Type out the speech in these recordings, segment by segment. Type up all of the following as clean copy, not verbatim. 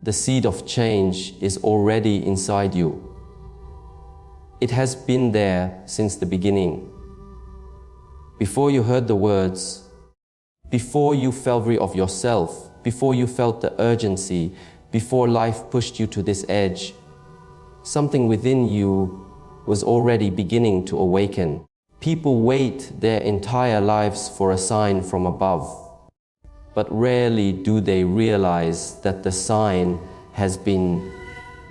The seed of change is already inside you. It has been there since the beginning. Before you heard the words, before you felt free of yourself, before you felt the urgency, before life pushed you to this edge, something within you was already beginning to awaken. People wait their entire lives for a sign from above, but rarely do they realize that the sign has been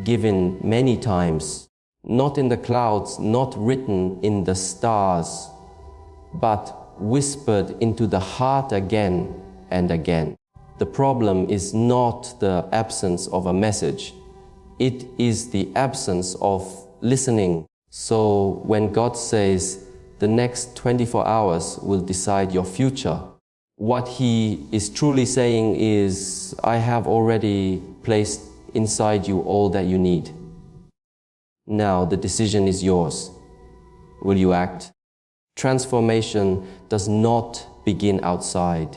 given many times, not in the clouds, not written in the stars, but whispered into the heart again and again. The problem is not the absence of a message. It is the absence of listening. So when God says the next 24 hours will decide your future, what He is truly saying is, I have already placed inside you all that you need. Now the decision is yours. Will you act? Transformation does not begin outside.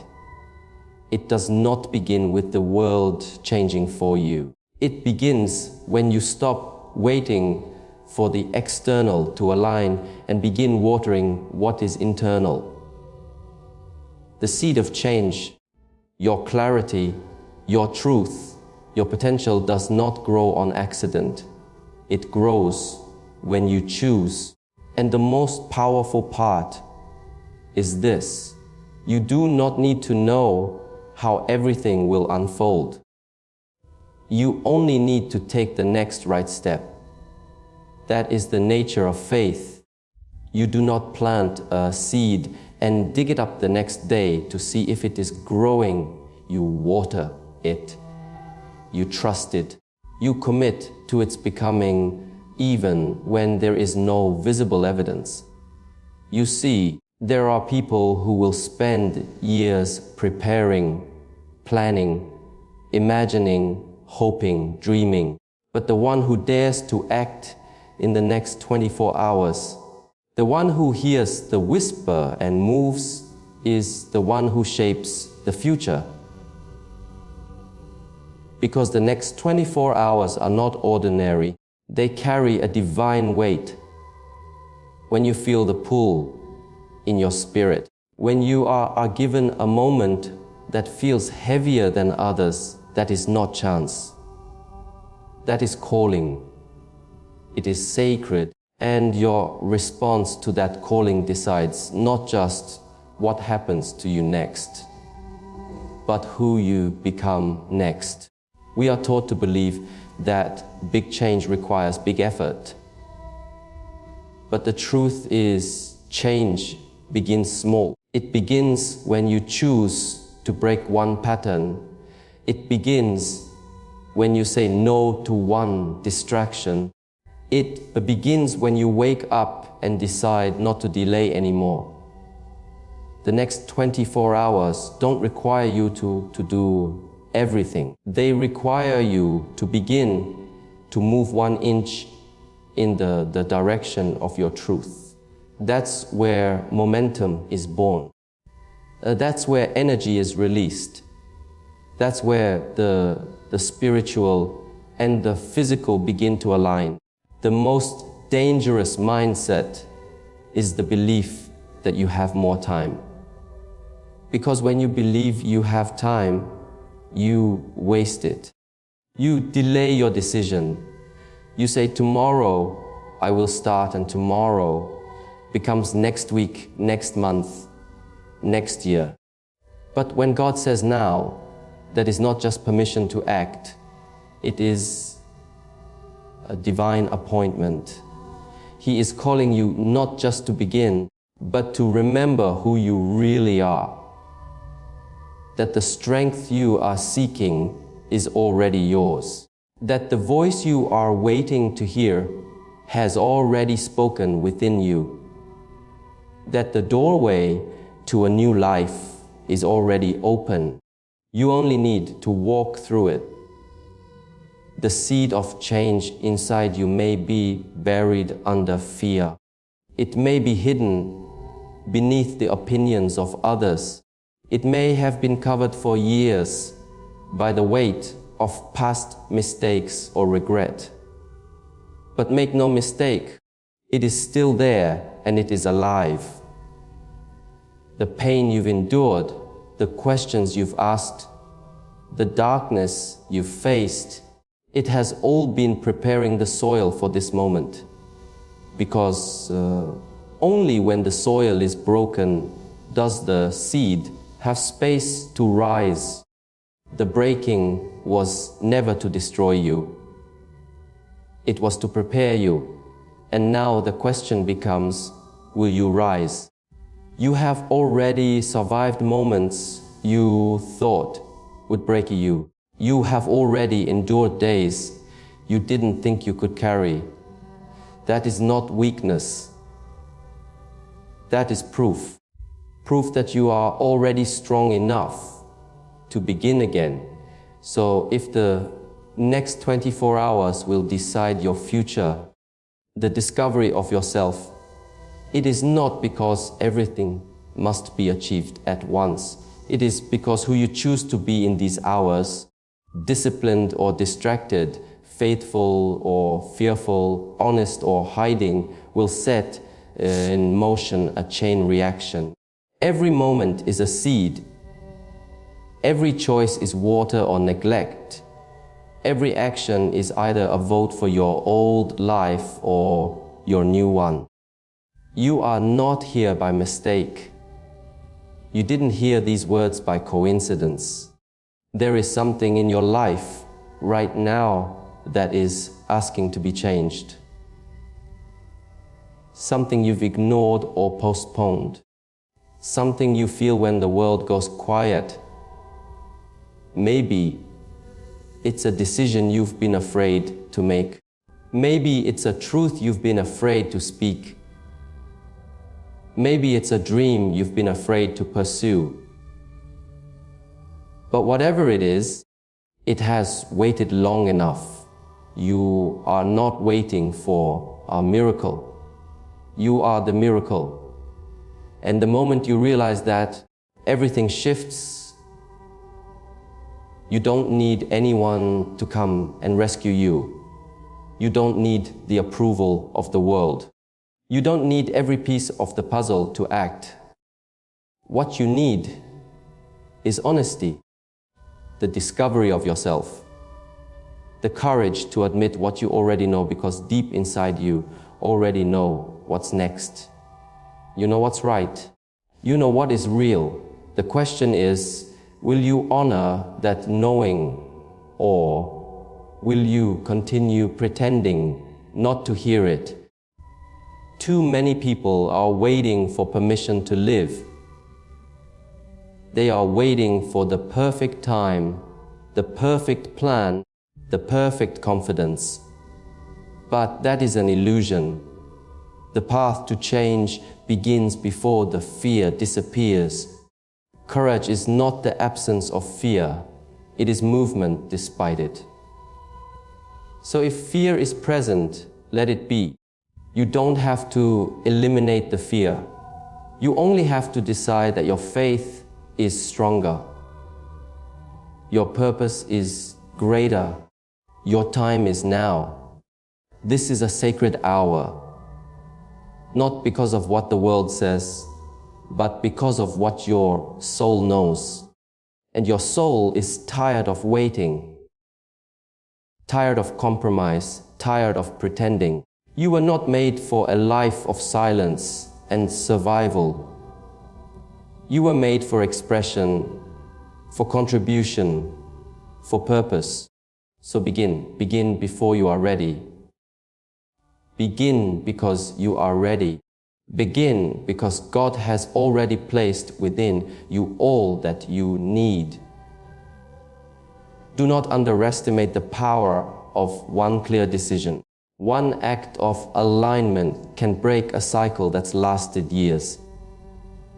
It does not begin with the world changing for you. It begins when you stop waiting for the external to align and begin watering what is internal. The seed of change, your clarity, your truth, your potential does not grow on accident. It grows when you choose. And the most powerful part is this: you do not need to know how everything will unfold. You only need to take the next right step. That is the nature of faith. You do not plant a seed and dig it up the next day to see if it is growing. You water it. You trust it. You commit to its becoming, even when there is no visible evidence. You see, there are people who will spend years preparing, planning, imagining, hoping, dreaming. But the one who dares to act in the next 24 hours, the one who hears the whisper and moves, is the one who shapes the future. Because the next 24 hours are not ordinary. They carry a divine weight. When you feel the pull in your spirit, when you are given a moment that feels heavier than others, that is not chance. That is calling. It is sacred, and your response to that calling decides not just what happens to you next, but who you become next. We are taught to believe that big change requires big effort. But the truth is, change begins small. It begins when you choose to break one pattern. It begins when you say no to one distraction. It begins when you wake up and decide not to delay anymore. The next 24 hours don't require you to do everything. They require you to begin to move 1 inch in the direction of your truth. That's where momentum is born. That's where energy is released. That's where the spiritual and the physical begin to align. The most dangerous mindset is the belief that you have more time. Because when you believe you have time, you waste it. You delay your decision. You say, tomorrow I will start, and tomorrow becomes next week, next month, next year. But when God says now, that is not just permission to act. It is a divine appointment. He is calling you not just to begin, but to remember who you really are. That the strength you are seeking is already yours. That the voice you are waiting to hear has already spoken within you. That the doorway to a new life is already open. You only need to walk through it. The seed of change inside you may be buried under fear. It may be hidden beneath the opinions of others. It may have been covered for years by the weight of past mistakes or regret. But make no mistake, it is still there and it is alive. The pain you've endured, the questions you've asked, the darkness you've faced, it has all been preparing the soil for this moment. Because only when the soil is broken does the seed have space to rise. The breaking was never to destroy you. It was to prepare you. And now the question becomes, will you rise? You have already survived moments you thought would break you. You have already endured days you didn't think you could carry. That is not weakness. That is proof. Proof that you are already strong enough to begin again. So if the next 24 hours will decide your future, the discovery of yourself, it is not because everything must be achieved at once. It is because who you choose to be in these hours, disciplined or distracted, faithful or fearful, honest or hiding, will set in motion a chain reaction. Every moment is a seed. Every choice is water or neglect. Every action is either a vote for your old life or your new one. You are not here by mistake. You didn't hear these words by coincidence. There is something in your life right now that is asking to be changed. Something you've ignored or postponed. Something you feel when the world goes quiet. Maybe it's a decision you've been afraid to make. Maybe it's a truth you've been afraid to speak. Maybe it's a dream you've been afraid to pursue. But whatever it is, it has waited long enough. You are not waiting for a miracle. You are the miracle. And the moment you realize that, everything shifts. You don't need anyone to come and rescue you. You don't need the approval of the world. You don't need every piece of the puzzle to act. What you need is honesty, the discovery of yourself, the courage to admit what you already know, because deep inside you already know what's next. You know what's right. You know what is real. The question is, will you honor that knowing, or will you continue pretending not to hear it? Too many people are waiting for permission to live. They are waiting for the perfect time, the perfect plan, the perfect confidence. But that is an illusion. The path to change begins before the fear disappears. Courage is not the absence of fear. It is movement despite it. So if fear is present, let it be. You don't have to eliminate the fear. You only have to decide that your faith is stronger. Your purpose is greater. Your time is now. This is a sacred hour. Not because of what the world says, but because of what your soul knows. And your soul is tired of waiting, tired of compromise, tired of pretending. You were not made for a life of silence and survival. You were made for expression, for contribution, for purpose. So begin before you are ready. Begin because you are ready. Begin because God has already placed within you all that you need. Do not underestimate the power of one clear decision. One act of alignment can break a cycle that's lasted years.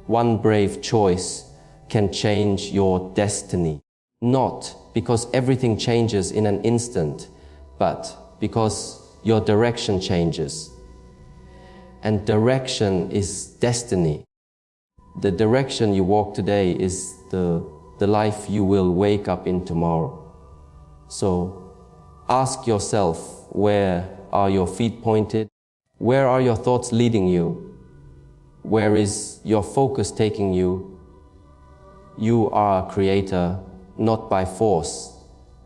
One brave choice can change your destiny. Not because everything changes in an instant, but because your direction changes. And direction is destiny. The direction you walk today is the life you will wake up in tomorrow. So ask yourself, where are your feet pointed? Where are your thoughts leading you? Where is your focus taking you? You are a creator, not by force,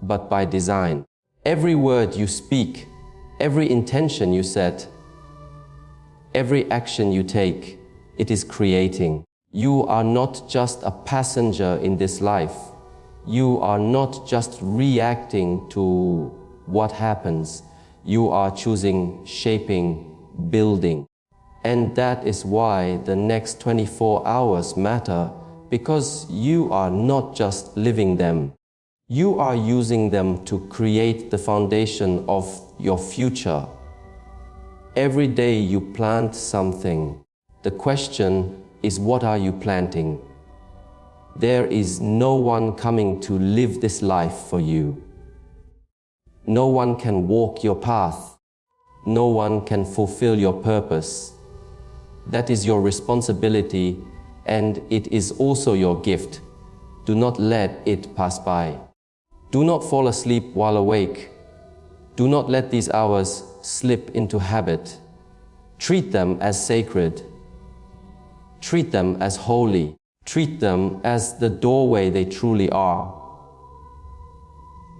but by design. Every word you speak, every intention you set, every action you take, it is creating. You are not just a passenger in this life. You are not just reacting to what happens. You are choosing, shaping, building. And that is why the next 24 hours matter, because you are not just living them. You are using them to create the foundation of your future. Every day you plant something. The question is, what are you planting? There is no one coming to live this life for you. No one can walk your path. No one can fulfill your purpose. That is your responsibility, and it is also your gift. Do not let it pass by. Do not fall asleep while awake. Do not let these hours slip into habit. Treat them as sacred. Treat them as holy. Treat them as the doorway they truly are.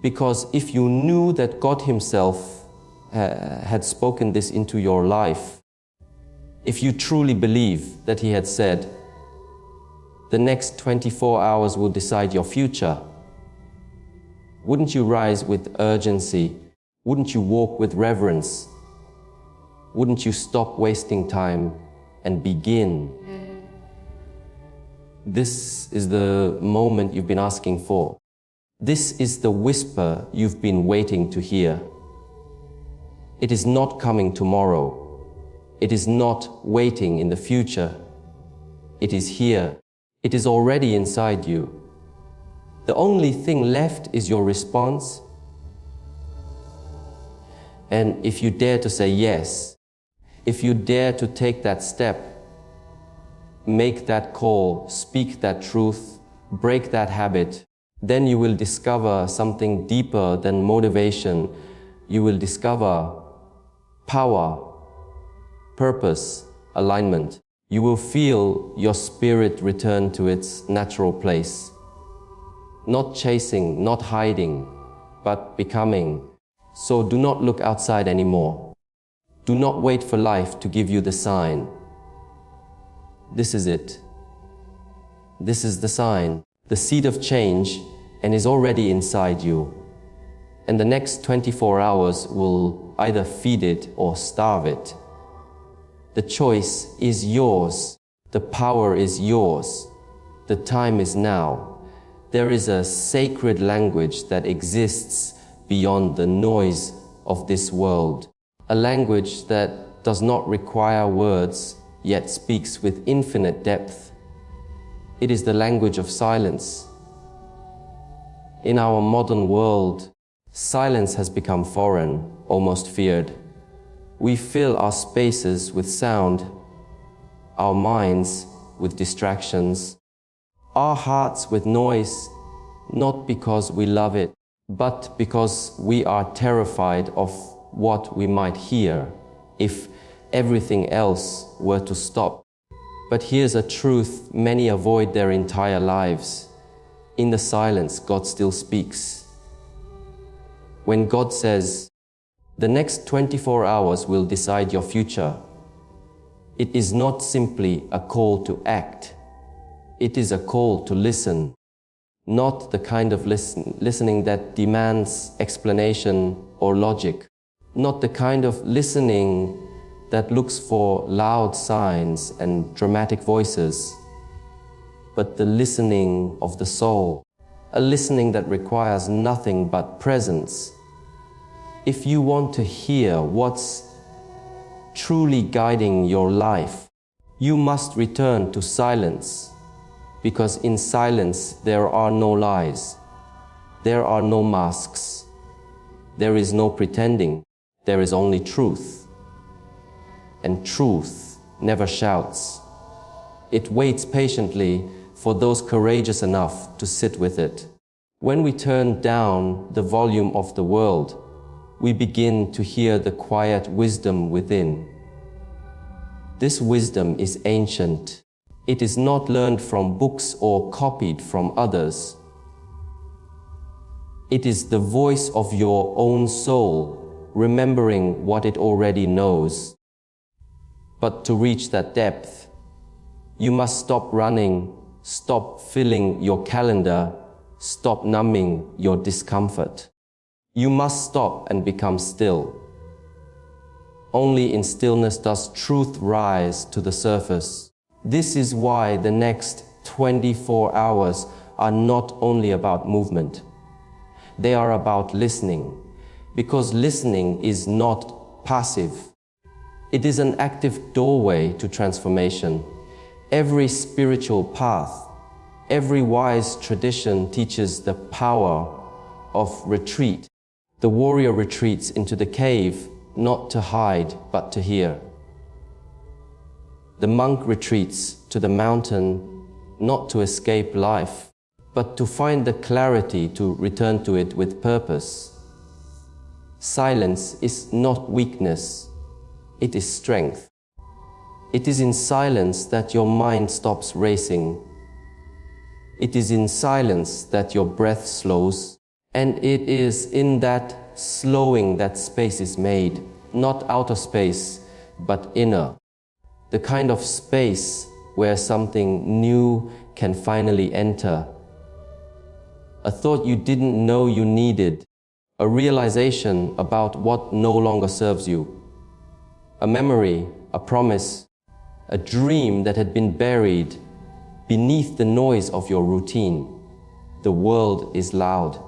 Because if you knew that God Himself had spoken this into your life, if you truly believe that He had said, the next 24 hours will decide your future, wouldn't you rise with urgency? Wouldn't you walk with reverence? Wouldn't you stop wasting time and begin? This is the moment you've been asking for. This is the whisper you've been waiting to hear. It is not coming tomorrow. It is not waiting in the future. It is here. It is already inside you. The only thing left is your response. And if you dare to say yes, if you dare to take that step, make that call, speak that truth, break that habit, then you will discover something deeper than motivation. You will discover power, purpose, alignment. You will feel your spirit return to its natural place. Not chasing, not hiding, but becoming. So do not look outside anymore. Do not wait for life to give you the sign. This is it. This is the sign, the seed of change, and is already inside you. And the next 24 hours will either feed it or starve it. The choice is yours. The power is yours. The time is now. There is a sacred language that exists beyond the noise of this world. A language that does not require words, yet speaks with infinite depth. It is the language of silence. In our modern world, silence has become foreign, almost feared. We fill our spaces with sound, our minds with distractions, our hearts with noise, not because we love it, but because we are terrified of what we might hear if everything else were to stop. But here's a truth many avoid their entire lives. In the silence, God still speaks. When God says, the next 24 hours will decide your future, it is not simply a call to act. It is a call to listen. Not the kind of listening that demands explanation or logic. Not the kind of listening that looks for loud signs and dramatic voices, but the listening of the soul, a listening that requires nothing but presence. If you want to hear what's truly guiding your life, you must return to silence, because in silence there are no lies, there are no masks, there is no pretending, there is only truth. And truth never shouts. It waits patiently for those courageous enough to sit with it. When we turn down the volume of the world, we begin to hear the quiet wisdom within. This wisdom is ancient. It is not learned from books or copied from others. It is the voice of your own soul, remembering what it already knows. But to reach that depth, you must stop running, stop filling your calendar, stop numbing your discomfort. You must stop and become still. Only in stillness does truth rise to the surface. This is why the next 24 hours are not only about movement. They are about listening, because listening is not passive. It is an active doorway to transformation. Every spiritual path, every wise tradition teaches the power of retreat. The warrior retreats into the cave, not to hide, but to hear. The monk retreats to the mountain, not to escape life, but to find the clarity to return to it with purpose. Silence is not weakness, it is strength. It is in silence that your mind stops racing. It is in silence that your breath slows. And it is in that slowing that space is made, not outer space, but inner. The kind of space where something new can finally enter. A thought you didn't know you needed, a realization about what no longer serves you, a memory, a promise, a dream that had been buried beneath the noise of your routine. The world is loud.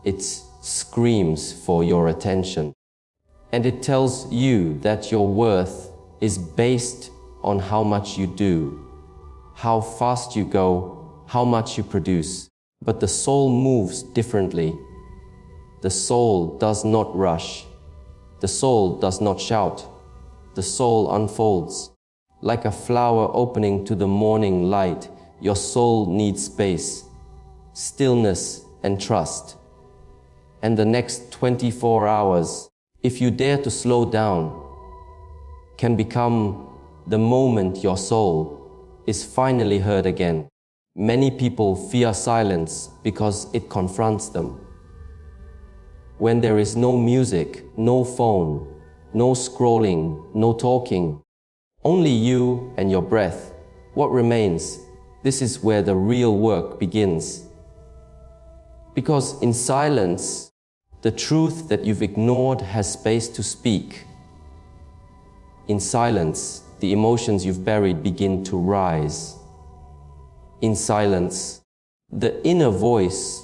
It screams for your attention. And it tells you that your worth is based on how much you do, how fast you go, how much you produce. But the soul moves differently. The soul does not rush. The soul does not shout. The soul unfolds. Like a flower opening to the morning light, your soul needs space, stillness, and trust. And the next 24 hours, if you dare to slow down, can become the moment your soul is finally heard again. Many people fear silence because it confronts them. When there is no music, no phone, no scrolling, no talking, only you and your breath, what remains? This is where the real work begins. Because in silence, the truth that you've ignored has space to speak. In silence, the emotions you've buried begin to rise. In silence, the inner voice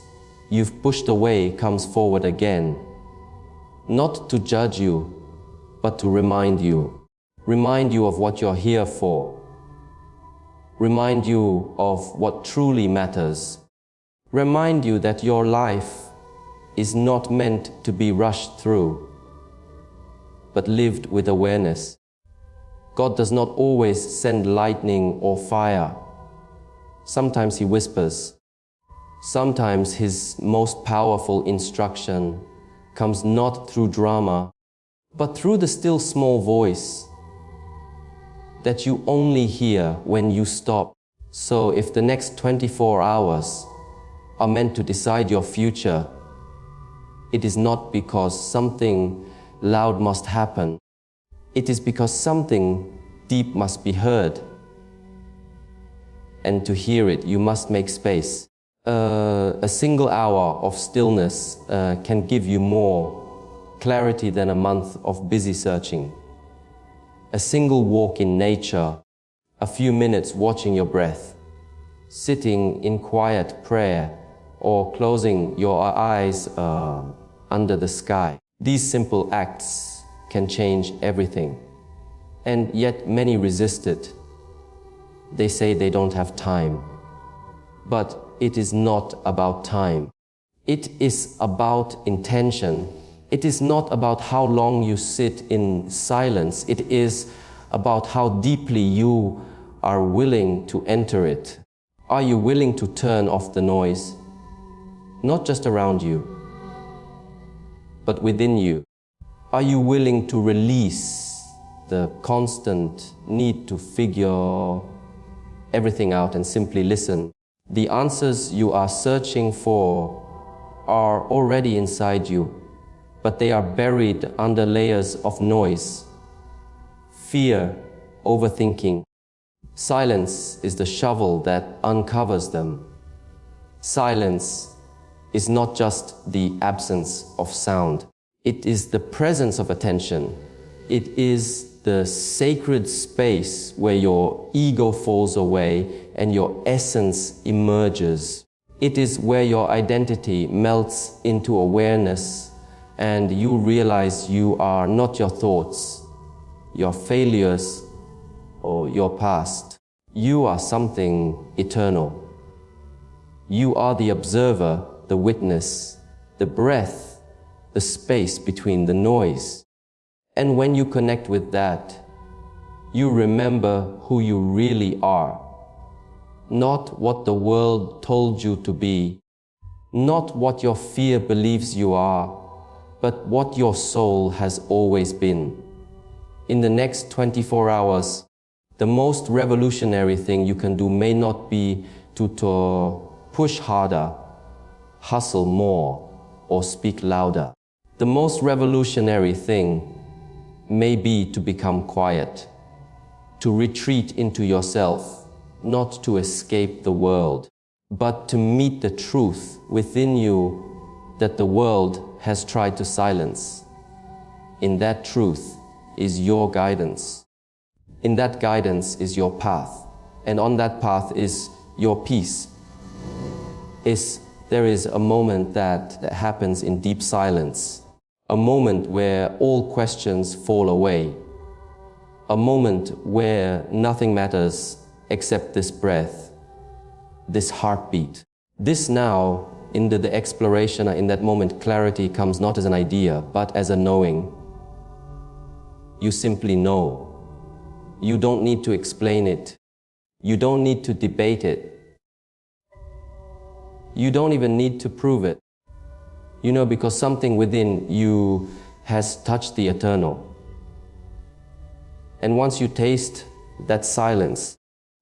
you've pushed away comes forward again, not to judge you, but to remind you of what you're here for, remind you of what truly matters, remind you that your life is not meant to be rushed through, but lived with awareness. God does not always send lightning or fire. Sometimes He whispers. Sometimes His most powerful instruction comes not through drama, but through the still small voice that you only hear when you stop. So if the next 24 hours are meant to decide your future, it is not because something loud must happen. It is because something deep must be heard. And to hear it, you must make space. A single hour of stillness can give you more clarity than a month of busy searching. A single walk in nature, a few minutes watching your breath, sitting in quiet prayer, or closing your eyes under the sky. These simple acts can change everything. And yet many resist it. They say they don't have time. But it is not about time. It is about intention. It is not about how long you sit in silence. It is about how deeply you are willing to enter it. Are you willing to turn off the noise? not just around you, but within you? Are you willing to release the constant need to figure everything out and simply listen? The answers you are searching for are already inside you, but they are buried under layers of noise, fear, overthinking. Silence is the shovel that uncovers them. Silence is not just the absence of sound. It is the presence of attention. It is the sacred space where your ego falls away and your essence emerges. It is where your identity melts into awareness and you realize you are not your thoughts, your failures, or your past. You are something eternal. You are the observer, the witness, the breath, the space between the noise. And when you connect with that, you remember who you really are. Not what the world told you to be, not what your fear believes you are, but what your soul has always been. In the next 24 hours, the most revolutionary thing you can do may not be to push harder, hustle more, or speak louder. The most revolutionary thing may be to become quiet, to retreat into yourself, not to escape the world, but to meet the truth within you that the world has tried to silence. In that truth is your guidance. In that guidance is your path, and on that path is your peace. There is a moment that happens in deep silence, a moment where all questions fall away, a moment where nothing matters except this breath, this heartbeat. This now, in the exploration, in that moment, clarity comes not as an idea, but as a knowing. You simply know. You don't need to explain it. You don't need to debate it. You don't even need to prove it. You know, because something within you has touched the eternal. And once you taste that silence,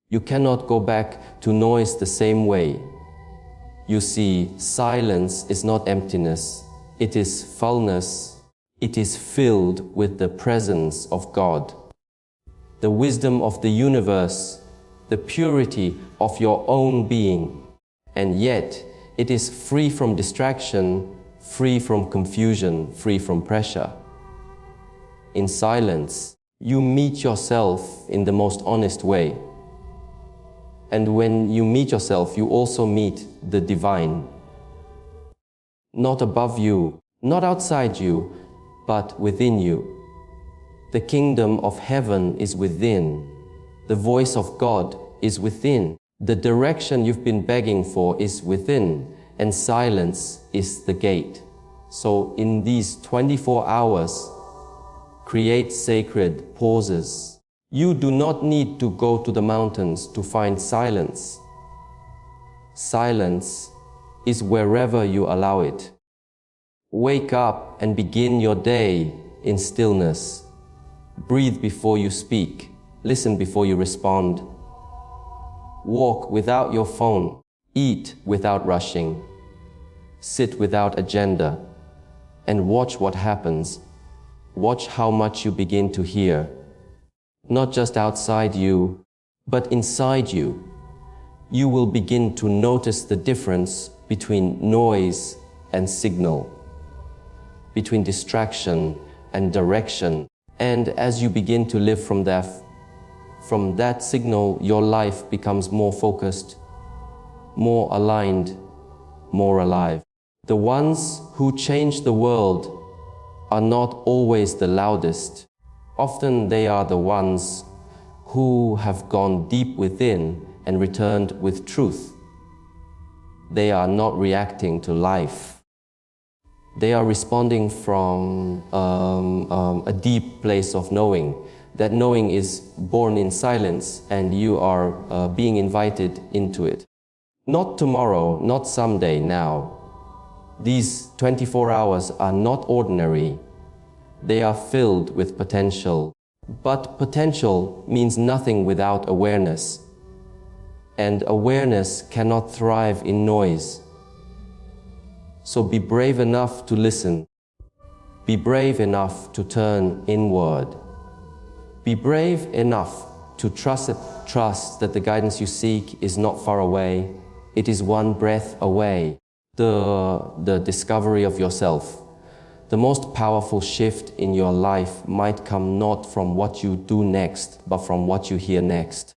you cannot go back to noise the same way. You see, silence is not emptiness. It is fullness. It is filled with the presence of God. The wisdom of the universe, the purity of your own being. And yet, it is free from distraction, free from confusion, free from pressure. In silence, you meet yourself in the most honest way. And when you meet yourself, you also meet the divine. Not above you, not outside you, but within you. The kingdom of heaven is within. The voice of God is within. The direction you've been begging for is within, and silence is the gate. So in these 24 hours, create sacred pauses. You do not need to go to the mountains to find silence. Silence is wherever you allow it. Wake up and begin your day in stillness. Breathe before you speak. Listen before you respond. Walk without your phone. Eat without rushing. Sit without agenda. And watch what happens. Watch how much you begin to hear. Not just outside you, but inside you. You will begin to notice the difference between noise and signal, between distraction and direction. And as you begin to live from that signal, your life becomes more focused, more aligned, more alive. The ones who change the world are not always the loudest. Often they are the ones who have gone deep within and returned with truth. They are not reacting to life. They are responding from a deep place of knowing. That knowing is born in silence, and you are being invited into it. Not tomorrow, not someday, now. These 24 hours are not ordinary. They are filled with potential. But potential means nothing without awareness. And awareness cannot thrive in noise. So be brave enough to listen. Be brave enough to turn inward. Be brave enough to trust that the guidance you seek is not far away. It is one breath away. The discovery of yourself. The most powerful shift in your life might come not from what you do next, but from what you hear next.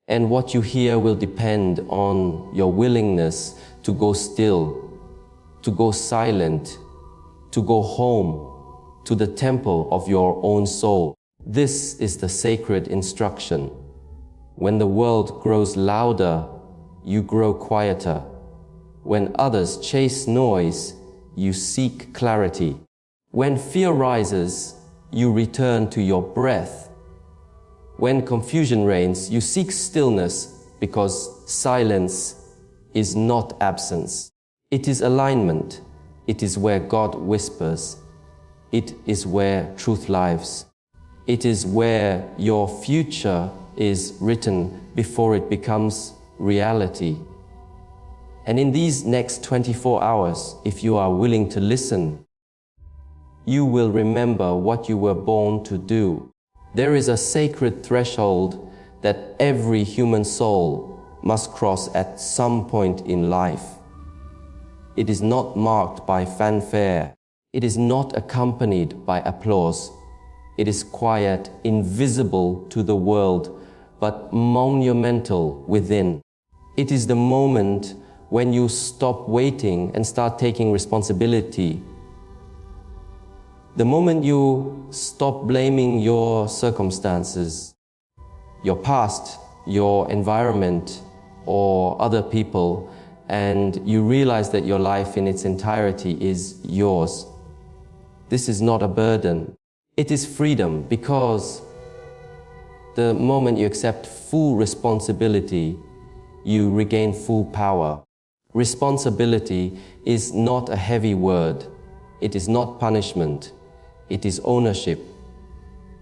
And what you hear will depend on your willingness to go still, to go silent, to go home, to the temple of your own soul. This is the sacred instruction. When the world grows louder, you grow quieter. When others chase noise, you seek clarity. When fear rises, you return to your breath. When confusion reigns, you seek stillness, because silence is not absence. It is alignment. It is where God whispers. It is where truth lives. It is where your future is written before it becomes reality. And in these next 24 hours, if you are willing to listen, you will remember what you were born to do. There is a sacred threshold that every human soul must cross at some point in life. It is not marked by fanfare. It is not accompanied by applause. It is quiet, invisible to the world, but monumental within. It is the moment when you stop waiting and start taking responsibility. The moment you stop blaming your circumstances, your past, your environment, or other people, and you realize that your life in its entirety is yours. This is not a burden. It is freedom, because the moment you accept full responsibility, you regain full power. Responsibility is not a heavy word. It is not punishment. It is ownership.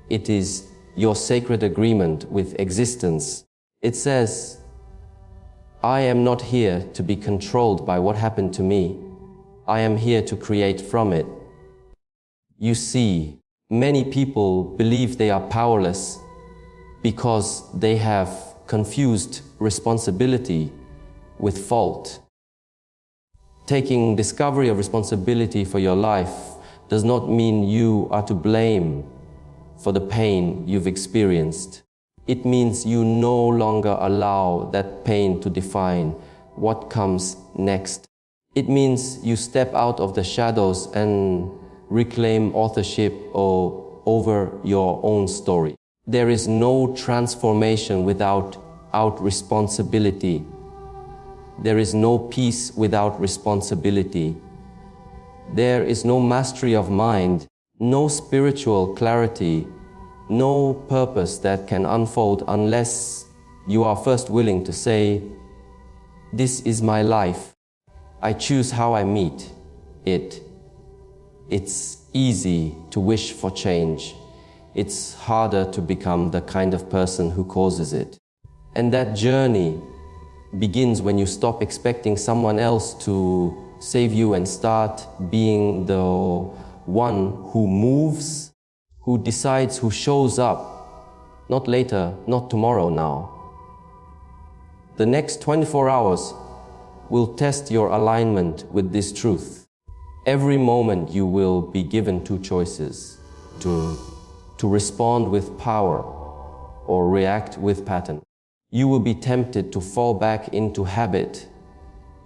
It is your sacred agreement with existence. It says, I am not here to be controlled by what happened to me. I am here to create from it. You see, many people believe they are powerless because they have confused responsibility with fault. Taking discovery of responsibility for your life does not mean you are to blame for the pain you've experienced. It means you no longer allow that pain to define what comes next. It means you step out of the shadows and reclaim authorship over your own story. There is no transformation without responsibility. There is no peace without responsibility. There is no mastery of mind, no spiritual clarity, no purpose that can unfold unless you are first willing to say, this is my life. I choose how I meet it. It's easy to wish for change. It's harder to become the kind of person who causes it. And that journey begins when you stop expecting someone else to save you and start being the one who moves, who decides, who shows up. Not later, not tomorrow now. The next 24 hours will test your alignment with this truth. Every moment you will be given two choices, to respond with power or react with pattern. You will be tempted to fall back into habit,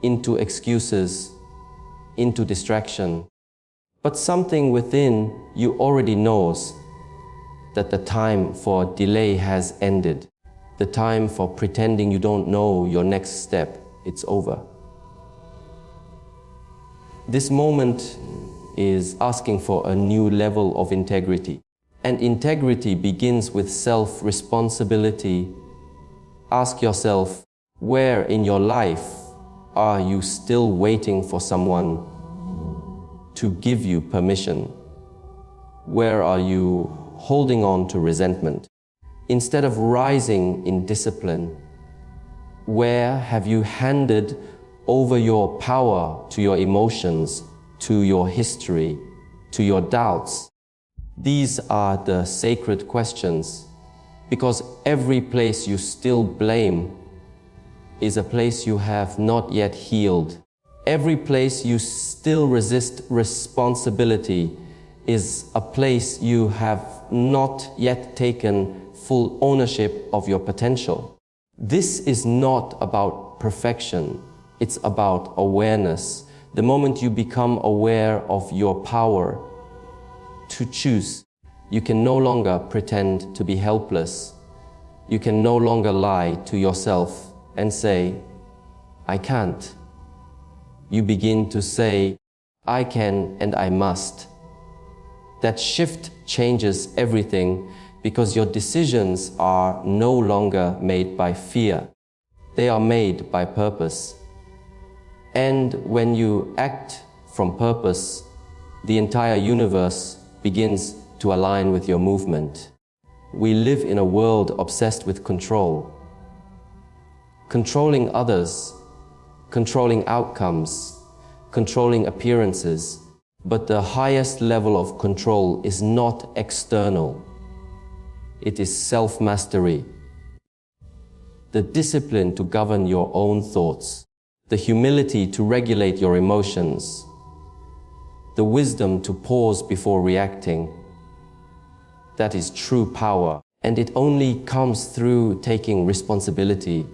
into excuses, into distraction. But something within you already knows that the time for delay has ended. The time for pretending you don't know your next step, it's over. This moment is asking for a new level of integrity. And integrity begins with self-responsibility. Ask yourself, where in your life are you still waiting for someone to give you permission? Where are you holding on to resentment? Instead of rising in discipline, where have you handed over your power to your emotions, to your history, to your doubts? These are the sacred questions, because every place you still blame is a place you have not yet healed. Every place you still resist responsibility is a place you have not yet taken full ownership of your potential. This is not about perfection, it's about awareness. The moment you become aware of your power to choose, you can no longer pretend to be helpless. You can no longer lie to yourself and say, I can't. You begin to say, I can and I must. That shift changes everything because your decisions are no longer made by fear. They are made by purpose. And when you act from purpose, the entire universe begins to align with your movement. We live in a world obsessed with control. Controlling others, controlling outcomes, controlling appearances. But the highest level of control is not external. It is self-mastery. The discipline to govern your own thoughts, the humility to regulate your emotions, the wisdom to pause before reacting. That is true power, and it only comes through taking responsibility.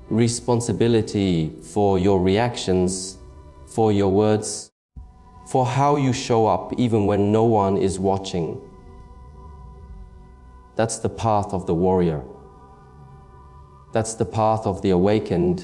Responsibility for your reactions, for your words, for how you show up even when no one is watching. That's the path of the warrior. That's the path of the awakened.